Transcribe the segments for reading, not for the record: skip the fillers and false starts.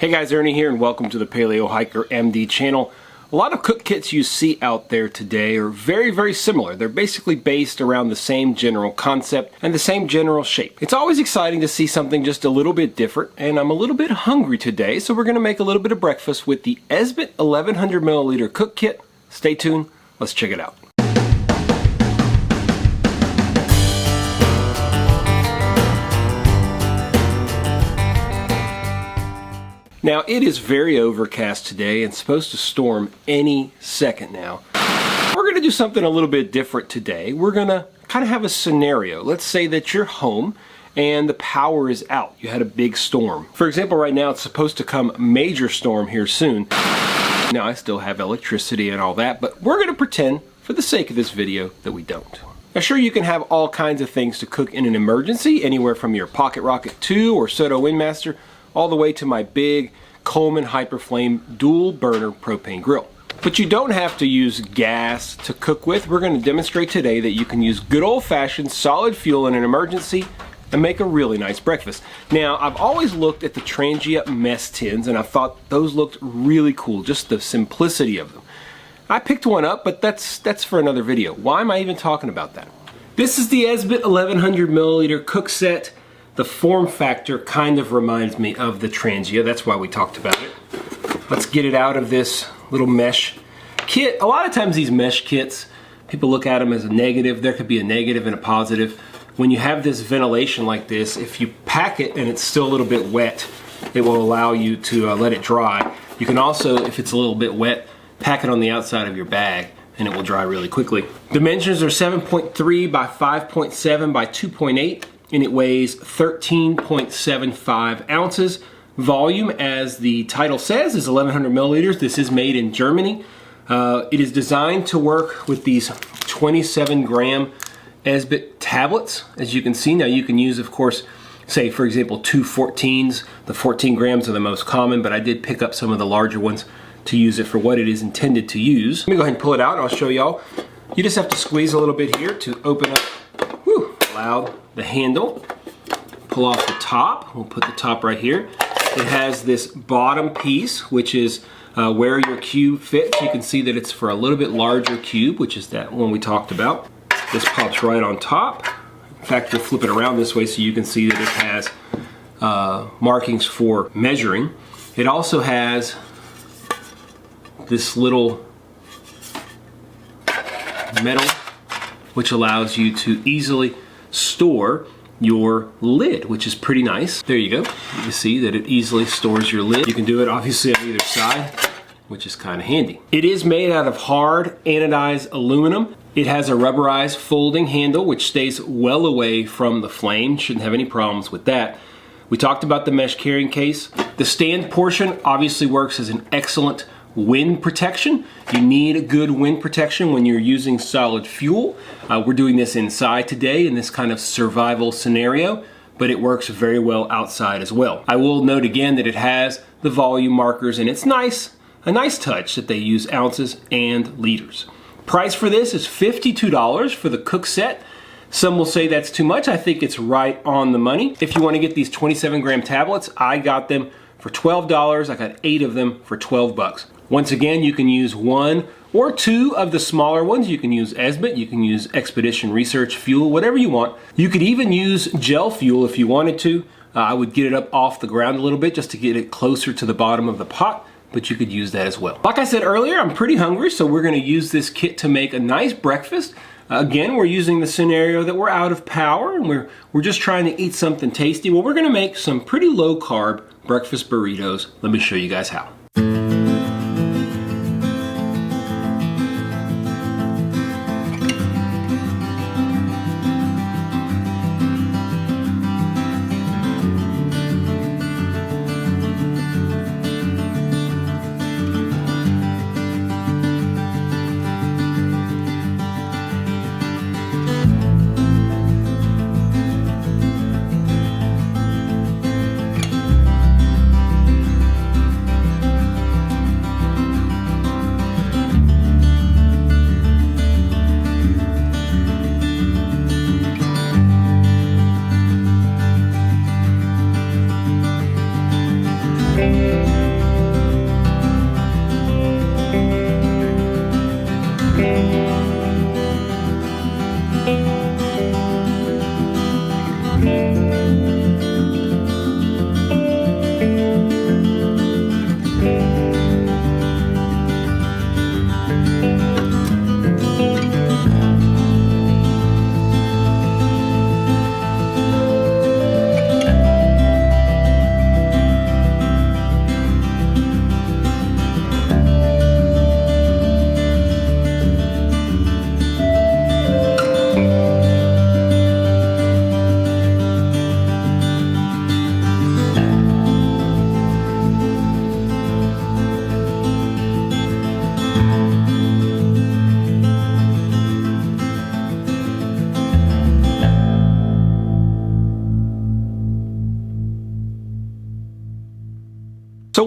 Hey guys, Ernie here and welcome to the Paleo Hiker MD channel. A lot of cook kits you see out there today are very similar. They're basically based around the same general concept and the same general shape. It's always exciting to see something just a little bit different, and I'm a little bit hungry today, so we're going to make a little bit of breakfast with the Esbit 1100mL cook kit. Stay tuned, let's check it out. Now, it is very overcast today and supposed to storm any second now. We're going to do something a little bit different today. We're going to kind of have a scenario. Let's say that you're home and the power is out. You had a big storm. For example, right now it's supposed to come major storm here soon. Now, I still have electricity and all that, but we're going to pretend, for the sake of this video, that we don't. Now, sure, you can have all kinds of things to cook in an emergency, anywhere from your Pocket Rocket 2 or Soto Windmaster, all the way to my big Coleman Hyperflame dual burner propane grill. But you don't have to use gas to cook with. We're going to demonstrate today that you can use good old-fashioned solid fuel in an emergency and make a really nice breakfast. Now, I've always looked at the Trangia mess tins and I thought those looked really cool, just the simplicity of them. I picked one up, but that's for another video. Why am I even talking about that? This is the Esbit 1100mL cook set. The form factor kind of reminds me of the Trangia. That's why we talked about it. Let's get it out of this little mesh kit. A lot of times these mesh kits, people look at them as a negative. There could be a negative and a positive. When you have this ventilation like this, if you pack it and it's still a little bit wet, it will allow you to let it dry. You can also, if it's a little bit wet, pack it on the outside of your bag and it will dry really quickly. Dimensions are 7.3 by 5.7 by 2.8. and it weighs 13.75 ounces. Volume, as the title says, is 1100 milliliters. This is made in Germany. It is designed to work with these 27 gram Esbit tablets, as you can see. Now you can use, of course, say for example, 2 14s. The 14 grams are the most common, but I did pick up some of the larger ones to use it for what it is intended to use. Let me go ahead and pull it out and I'll show y'all. You just have to squeeze a little bit here to open up, allow the handle, pull off the top. We'll put the top right here. It has this bottom piece, which is where your cube fits. You can see that it's for a little bit larger cube, which is that one we talked about. This pops right on top. In fact, we'll flip it around this way so you can see that it has markings for measuring. It also has this little metal, which allows you to easily store your lid, which is pretty nice. There you go. You can see that it easily stores your lid. You can do it obviously on either side, which is kind of handy. It is made out of hard anodized aluminum. It has a rubberized folding handle, which stays well away from the flame. Shouldn't have any problems with that. We talked about the mesh carrying case. The stand portion obviously works as an excellent wind protection. You need good wind protection when you're using solid fuel. We're doing this inside today in this kind of survival scenario, but it works very well outside as well. I will note again that it has the volume markers, and it's nice, a nice touch that they use ounces and liters. Price for this is $52 for the cook set. Some will say that's too much. I think it's right on the money. If you want to get these 27 gram tablets, I got them for $12. I got 8 of them for 12 bucks. Once again, you can use 1 or 2 of the smaller ones. You can use Esbit, you can use Expedition Research Fuel, whatever you want. You could even use gel fuel if you wanted to. I would get it up off the ground a little bit just to get it closer to the bottom of the pot, but you could use that as well. Like I said earlier, I'm pretty hungry, so we're gonna use this kit to make a nice breakfast. Again, we're using the scenario that we're out of power and we're just trying to eat something tasty. Well, we're gonna make some pretty low carb breakfast burritos. Let me show you guys how.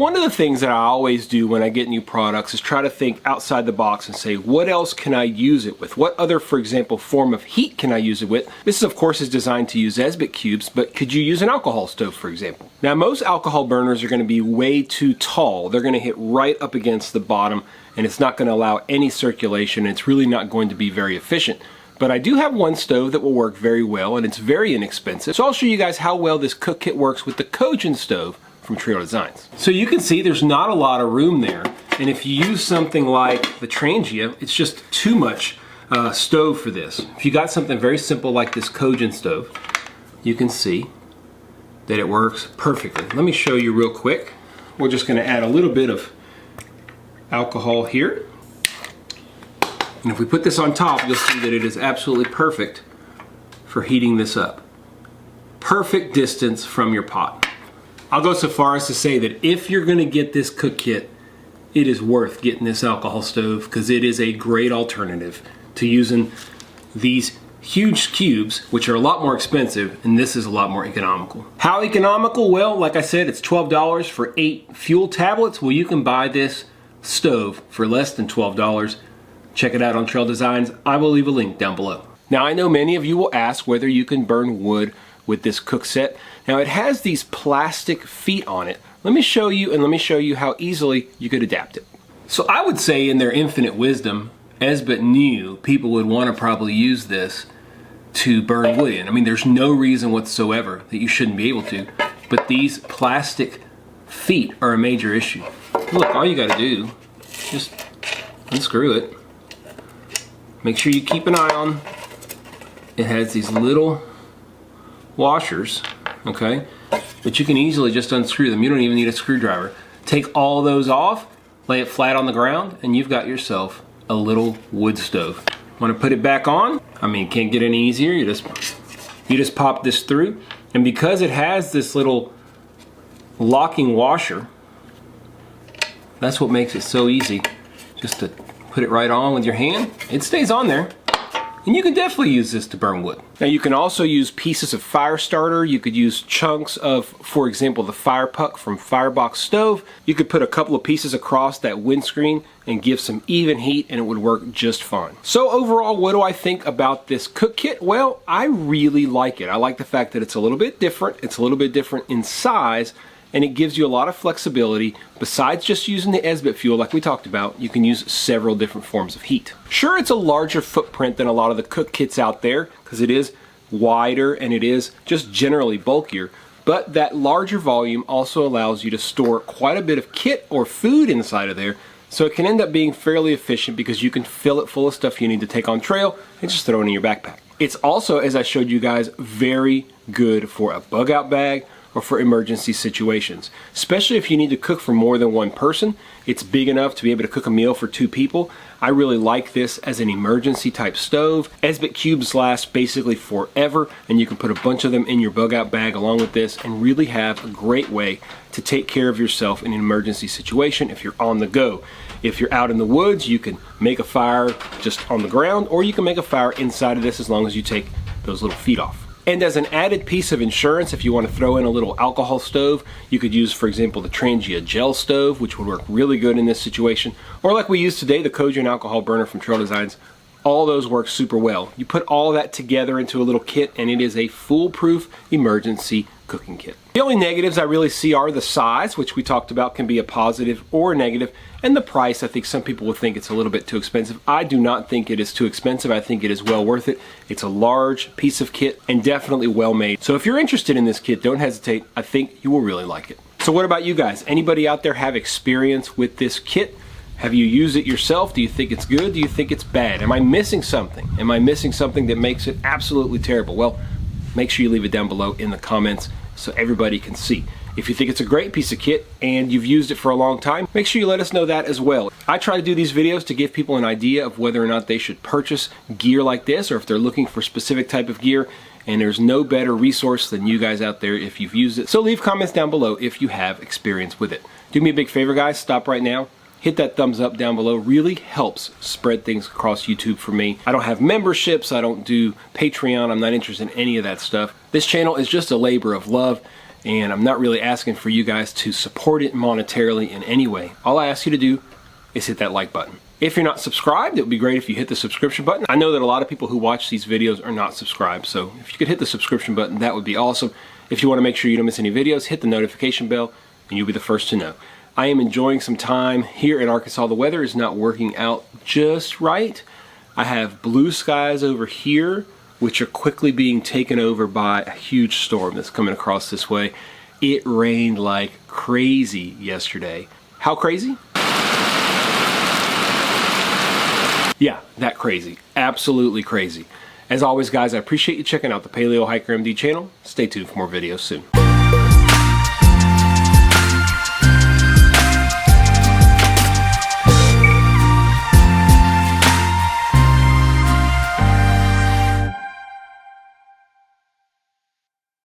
one of the things that I always do when I get new products is try to think outside the box and say, what else can I use it with? What other, for example, form of heat can I use it with? This, of course, is designed to use Esbit cubes, but could you use an alcohol stove, for example? Now, most alcohol burners are going to be way too tall. They're going to hit right up against the bottom, and it's not going to allow any circulation, and it's really not going to be very efficient. But I do have one stove that will work very well, and it's very inexpensive. So I'll show you guys how well this cook kit works with the Kojin stove from Trio Designs. So you can see there's not a lot of room there, and if you use something like the Trangia, it's just too much stove for this. If you got something very simple like this Kojin stove, you can see that it works perfectly. Let me show you real quick. We're just going to add a little bit of alcohol here, and if we put this on top, you'll see that it is absolutely perfect for heating this up. Perfect distance from your pot. I'll go so far as to say that if you're going to get this cook kit, it is worth getting this alcohol stove because it is a great alternative to using these huge cubes, which are a lot more expensive, and this is a lot more economical. How economical? Well, like I said, it's $12 for 8 fuel tablets. Well, you can buy this stove for less than $12. Check it out on Trio Designs. I will leave a link down below. Now, I know many of you will ask whether you can burn wood with this cook set. Now, it has these plastic feet on it. Let me show you, and let me show you how easily you could adapt it. So I would say in their infinite wisdom, Esbit knew people would want to probably use this to burn wood in. I mean, there's no reason whatsoever that you shouldn't be able to, but these plastic feet are a major issue. Look, all you gotta do, just unscrew it. Make sure you keep an eye on, it has these little washers, okay? But you can easily just unscrew them. You don't even need a screwdriver. Take all those off, lay it flat on the ground, and you've got yourself a little wood stove. Want to put it back on? I mean, can't get any easier. You just pop this through, and because it has this little locking washer, that's what makes it so easy. Just to put it right on with your hand, it stays on there. And you can definitely use this to burn wood. Now, you can also use pieces of fire starter. You could use chunks of, for example, the fire puck from Firebox stove. You could put a couple of pieces across that windscreen and give some even heat, and it would work just fine. So overall, what do I think about this cook kit? Well, I really like it. I like the fact that it's a little bit different. It's a little bit different in size, and it gives you a lot of flexibility. Besides just using the Esbit fuel like we talked about, you can use several different forms of heat. Sure, it's a larger footprint than a lot of the cook kits out there because it is wider and it is just generally bulkier, but that larger volume also allows you to store quite a bit of kit or food inside of there, so it can end up being fairly efficient because you can fill it full of stuff you need to take on trail and just throw it in your backpack. It's also, as I showed you guys, very good for a bug out bag or for emergency situations. Especially if you need to cook for more than one person. It's big enough to be able to cook a meal for 2 people. I really like this as an emergency type stove. Esbit cubes last basically forever, and you can put a bunch of them in your bug out bag along with this and really have a great way to take care of yourself in an emergency situation if you're on the go. If you're out in the woods, you can make a fire just on the ground, or you can make a fire inside of this as long as you take those little feet off. And as an added piece of insurance, if you want to throw in a little alcohol stove, you could use, for example, the Trangia gel stove, which would work really good in this situation. Or like we use today, the Kojin alcohol burner from Trio Designs. All those work super well. You put all that together into a little kit, and it is a foolproof emergency cooking kit. The only negatives I really see are the size, which we talked about can be a positive or a negative, and the price. I think some people will think it's a little bit too expensive. I do not think it is too expensive. I think it is well worth it. It's a large piece of kit and definitely well made. So if you're interested in this kit, don't hesitate. I think you will really like it. So what about you guys? Anybody out there have experience with this kit? Have you used it yourself? Do you think it's good? Do you think it's bad? Am I missing something? Am I missing something that makes it absolutely terrible? Well, make sure you leave it down below in the comments so everybody can see. If you think it's a great piece of kit and you've used it for a long time, make sure you let us know that as well. I try to do these videos to give people an idea of whether or not they should purchase gear like this, or if they're looking for a specific type of gear, and there's no better resource than you guys out there if you've used it. So leave comments down below if you have experience with it. Do me a big favor, guys, stop right now. Hit that thumbs up down below. Really helps spread things across YouTube for me. I don't have memberships. I don't do Patreon. I'm not interested in any of that stuff. This channel is just a labor of love, and I'm not really asking for you guys to support it monetarily in any way. All I ask you to do is hit that like button. If you're not subscribed, it would be great if you hit the subscription button. I know that a lot of people who watch these videos are not subscribed, so if you could hit the subscription button, that would be awesome. If you want to make sure you don't miss any videos, hit the notification bell, and you'll be the first to know. I am enjoying some time here in Arkansas. The weather is not working out just right. I have blue skies over here, which are quickly being taken over by a huge storm that's coming across this way. It rained like crazy yesterday. How crazy? Yeah, that crazy. Absolutely crazy. As always, guys, I appreciate you checking out the Paleo Hiker MD channel. Stay tuned for more videos soon.